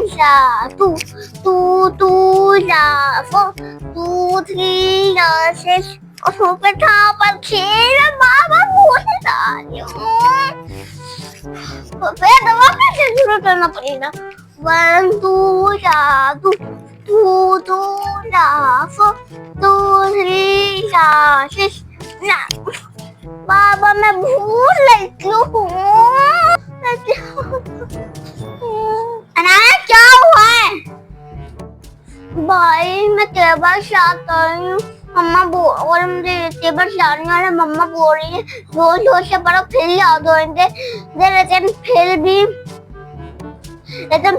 जा to, to जा four, 2 3 जा 6 और सुपर था पर खेल बाबा भूल रही हूँ। फिर दोबारा से शुरू करना पड़ेगा। 1 2 जा 2, 2 जा 4, 2 3 जा 6 ना बाबा मैं भूल रही हूँ। अनाया क्या हुआ है? भाई मैं टेबल से आता हूँ, मम्मा और मुझे टेबल से आने वाले मम्मा बोल रही है रोज रोज से पढ़ो फिर याद होंगे, लेकिन फिर भी लेकिन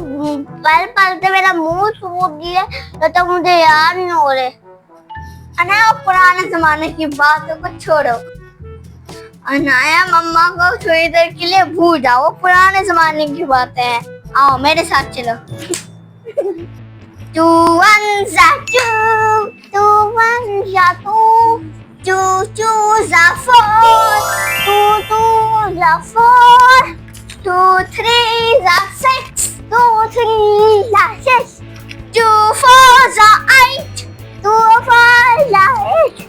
पल पल से मेरा मुंह सूख गया तो मुझे याद नहीं हो रहे। अनाया पुराने जमाने की बातों को छोड़ो, अनाया मम्मा को थोड़ी देर के लिए भूल जाओ, पुराने जमाने की बातें हैं। आओ मेरे साथ चलो। 2 1 जा 2, 2 1 जा 2, 2 2 जा 4, 2 2 जा 4, 2 3 जा 6, 2 3 जा 6, 2 4 जा 8, 2 5 जा 8,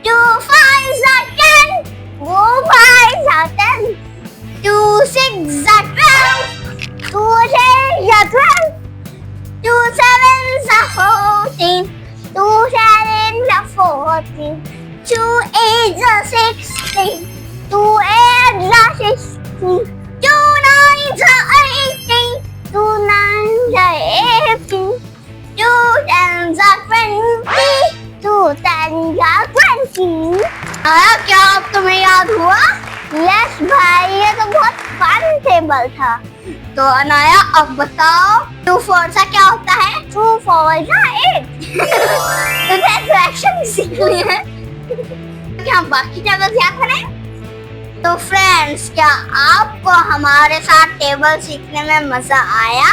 2 5 जा 10, 2 5 जा 10, 2 6 जा 12, 2 6 जा 12, 2 7 जा 14, 2 7 जा 14, 2 8 जा 16, 2 8 जा 16, 2 9 जा 18, 2 9 जा 18, 2 10 जा 20, 2 10 जा 20। आया क्या अब तुम्हें याद हुआ? यस भाई ये तो बहुत फन टेबल था। तो अनाया अब बताओ 2 4 सा क्या होता है? 2 4 जा 8। तुमने फ्रैक्शन सीख ली है, क्या हम बाकी टेबल याद करें? तो फ्रेंड्स क्या आपको हमारे साथ टेबल सीखने में मजा आया?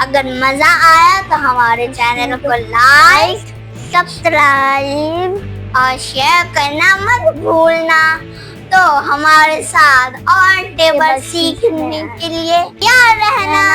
अगर मजा आया तो हमारे चैनल को लाइक सब्सक्राइब और शेयर करना मत भूलना। तो हमारे साथ और टेबल सीखने के लिए तैयार रहना।